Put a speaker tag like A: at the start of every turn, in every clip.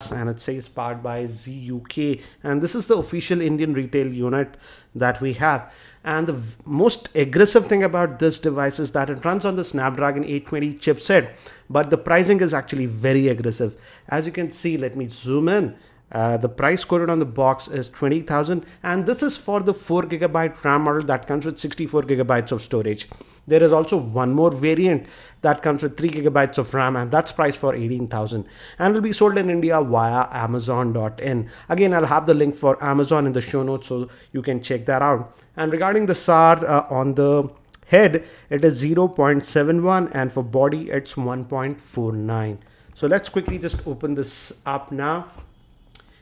A: and it says powered by ZUK, and this is the official Indian retail unit that we have. And the most aggressive thing about this device is that it runs on the Snapdragon 820 chipset, but the pricing is actually very aggressive. As you can see, let me zoom in. The price quoted on the box is 20,000, and this is for the 4GB RAM model that comes with 64GB of storage. There is also one more variant that comes with 3GB of RAM, and that's priced for 18,000, and will be sold in India via Amazon.in. Again, I'll have the link for Amazon in the show notes so you can check that out. And regarding the SAR on the head, it is 0.71, and for body, it's 1.49. So let's quickly just open this up now.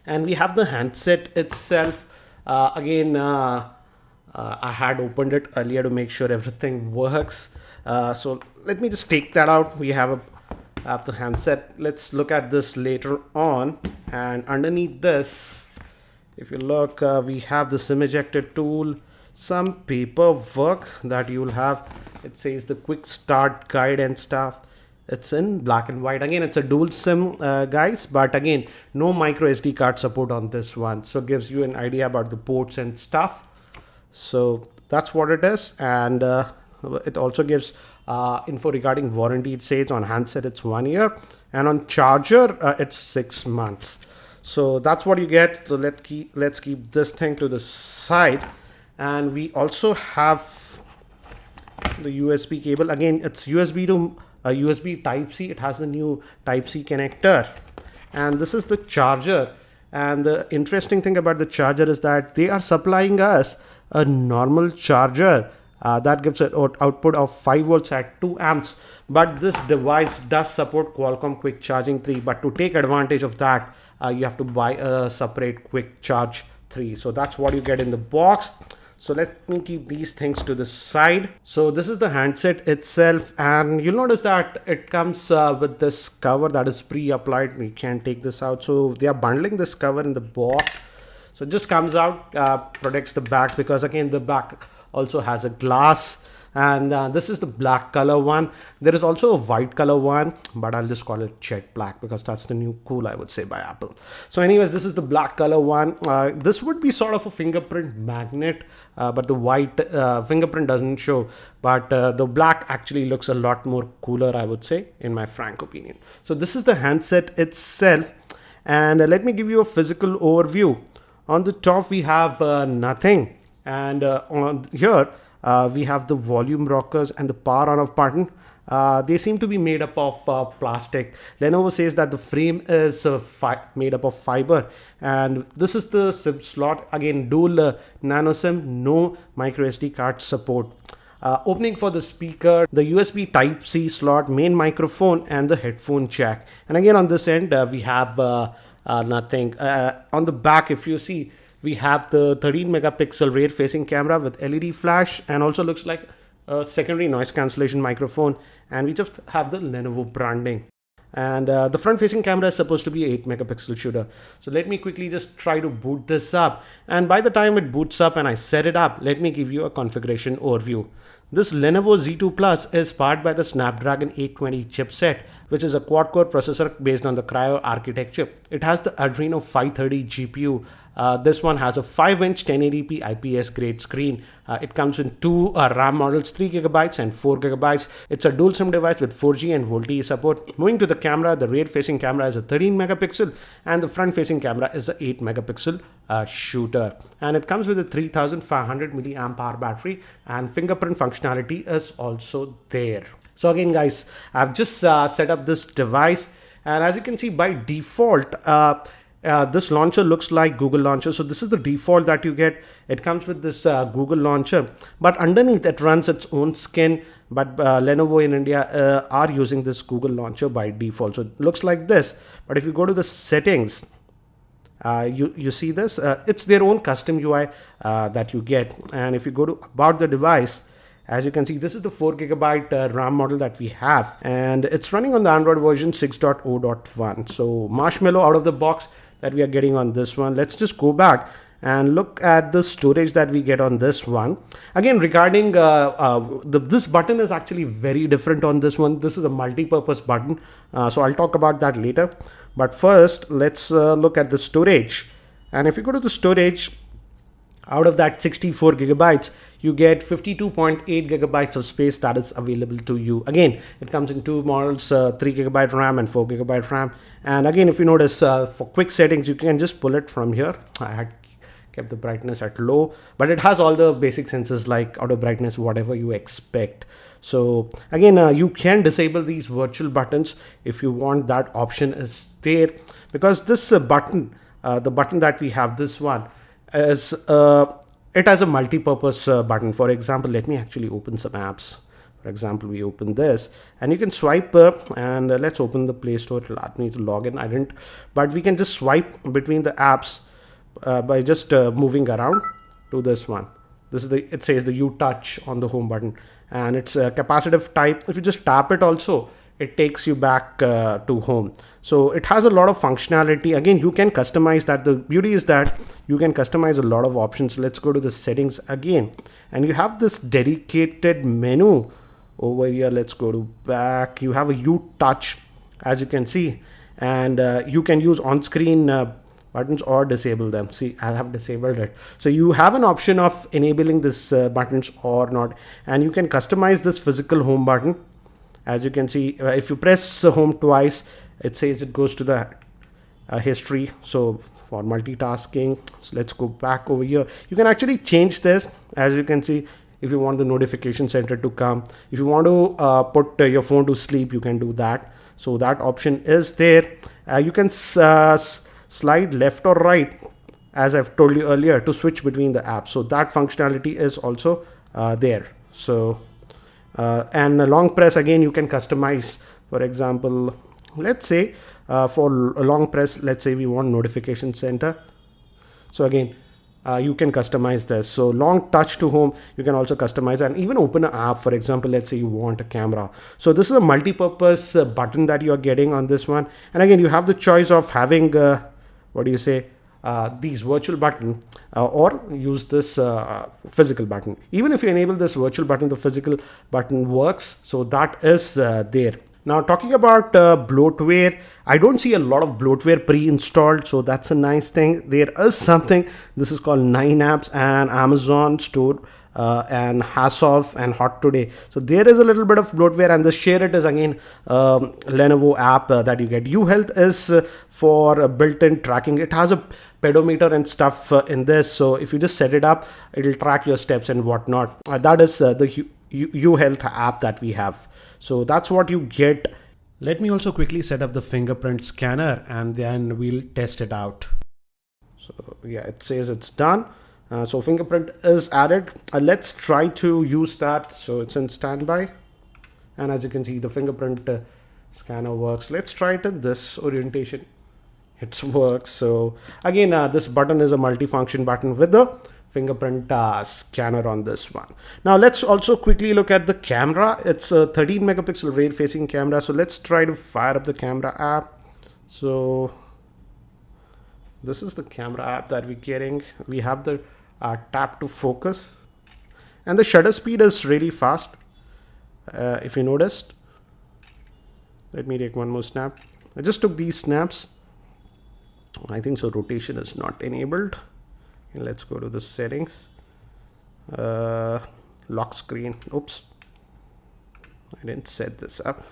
A: And we have the handset itself. I had opened it earlier to make sure everything works. So let me just take that out. We have the handset. Let's look at this later on. And underneath this, if you look, we have the SIM ejector tool, some paperwork that you'll have. It says the quick start guide and stuff. It's in black and white. Again, it's a dual SIM, guys, but again, no micro SD card support on this one. So it gives you an idea about the ports and stuff. So that's what it is. And it also gives info regarding warranty. It says on handset it's 1 year, and on charger it's 6 months. So that's what you get. So let's keep this thing to the side. And we also have the USB cable. Again, it's USB to USB type C. It has the new type C connector, and this is the charger. And the interesting thing about the charger is that they are supplying us a normal charger that gives an output of 5 volts at 2 amps, but this device does support Qualcomm quick charging 3, but to take advantage of that you have to buy a separate quick charge 3. So that's what you get in the box. So let me keep these things to the side. So this is the handset itself, and you'll notice that it comes with this cover that is pre-applied. We can't take this out, so they are bundling this cover in the box. So it just comes out, protects the back, because again the back also has a glass. And this is the black color one. There is also a white color one, but I'll just call it jet black because that's the new cool, I would say, by Apple. So anyways, this is the black color one. This would be sort of a fingerprint magnet, but the white fingerprint doesn't show. But the black actually looks a lot more cooler, I would say, in my frank opinion. So this is the handset itself. And let me give you a physical overview. On the top, we have nothing. And on here, we have the volume rockers and the power on off button. They seem to be made up of plastic. Lenovo says that the frame is made up of fiber, and this is the SIM slot. Again, dual nano SIM, no micro SD card support. Opening for the speaker, the USB type C slot, main microphone, and the headphone jack. And again, on this end, we have nothing. On the back, if you see, we have the 13 megapixel rear facing camera with LED flash, and also looks like a secondary noise cancellation microphone. And we just have the Lenovo branding. And the front facing camera is supposed to be 8 megapixel shooter. So let me quickly just try to boot this up. And by the time it boots up and I set it up, let me give you a configuration overview. This Lenovo Z2 Plus is powered by the Snapdragon 820 chipset, which is a quad-core processor based on the Cryo architecture. It has the Adreno 530 GPU. This one has a 5-inch 1080p IPS grade screen. It comes in two RAM models, 3GB and 4GB. It's a dual SIM device with 4G and VoLTE support. Moving to the camera, the rear facing camera is a 13 megapixel and the front facing camera is a 8 megapixel shooter. And it comes with a 3500 milliamp hour battery, and fingerprint functionality is also there. So again, guys, I've just set up this device, and as you can see, by default, this launcher looks like Google launcher. So this is the default that you get. It comes with this Google launcher, but underneath it runs its own skin. But Lenovo in India are using this Google launcher by default. So it looks like this. But if you go to the settings, you see this. It's their own custom UI that you get. And if you go to about the device, as you can see, this is the 4GB RAM model that we have, and it's running on the Android version 6.0.1. So Marshmallow out of the box that we are getting on this one. Let's just go back and look at the storage that we get on this one. Again, regarding this button is actually very different on this one. This is a multi-purpose button, so I'll talk about that later. But first, let's look at the storage. And if you go to the storage, out of that 64 gigabytes, you get 52.8 gigabytes of space that is available to you. Again, it comes in two models, 3 gigabyte RAM and 4 gigabyte RAM. And again, if you notice, for quick settings, you can just pull it from here. I had kept the brightness at low, but it has all the basic sensors like auto brightness, whatever you expect. So again, you can disable these virtual buttons if you want. That option is there, because this button, the button that we have, this one, is it has a multi-purpose button. For example, let me actually open some apps. For example, we open this and you can swipe up, and let's open the Play Store. It'll ask me to log in. I didn't, but we can just swipe between the apps by just moving around to this one. This is it says the U touch on the home button, and it's a capacitive type. If you just tap it also, it takes you back to home. So it has a lot of functionality. Again, you can customize that. The beauty is that you can customize a lot of options. Let's go to the settings again, and you have this dedicated menu over here. Let's go to back. You have a U touch, as you can see, and you can use on-screen buttons or disable them. See, I have disabled it. So you have an option of enabling this buttons or not, and you can customize this physical home button. As you can see, if you press home twice, it says it goes to the history. So for multitasking, so let's go back over here. You can actually change this. As you can see, if you want the notification center to come, if you want to put your phone to sleep, you can do that. So that option is there. You can slide left or right, as I've told you earlier, to switch between the apps. So that functionality is also there. So and a long press, again, you can customize. For example, let's say for a long press, let's say we want notification center. So again, you can customize this. So long touch to home, you can also customize and even open an app. For example, let's say you want a camera. So this is a multi-purpose button that you are getting on this one. And again, you have the choice of having what do you say, these virtual button or use this physical button. Even if you enable this virtual button, the physical button works. So that is there. Now, talking about bloatware, I don't see a lot of bloatware pre-installed, so that's a nice thing. There is something, this is called 9 apps and Amazon Store and Hasolf and Hot Today. So there is a little bit of bloatware, and the share it is again Lenovo app that you get. UHealth is for built-in tracking. It has a pedometer and stuff in this, so if you just set it up, it'll track your steps and whatnot. That is the UHealth app that we have. So that's what you get. Let me also quickly set up the fingerprint scanner and then we'll test it out. So yeah, it says it's done. So fingerprint is added. Let's try to use that. So it's in standby, and as you can see, the fingerprint scanner works. Let's try it in this orientation. It works. So again, this button is a multifunction button with the fingerprint scanner on this one. Now let's also quickly look at the camera. It's a 13 megapixel rear facing camera. So let's try to fire up the camera app. So this is the camera app that we're getting. We have the tap to focus, and the shutter speed is really fast. If you noticed, let me take one more snap. I just took these snaps. I think so rotation is not enabled. And let's go to the settings, lock screen. Oops, I didn't set this up.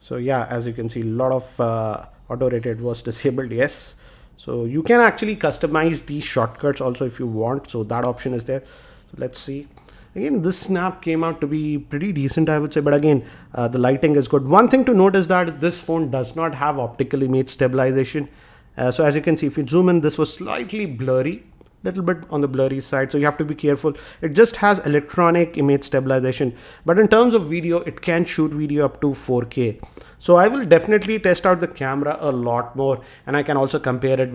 A: So yeah, as you can see, a lot of auto rated was disabled. Yes, so you can actually customize these shortcuts also if you want. So that option is there. So let's see. Again, this snap came out to be pretty decent, I would say, but again, the lighting is good. One thing to note is that this phone does not have optical image stabilization. So as you can see, if you zoom in, this was slightly blurry, little bit on the blurry side, so you have to be careful. It just has electronic image stabilization, but in terms of video, it can shoot video up to 4K. So I will definitely test out the camera a lot more, and I can also compare it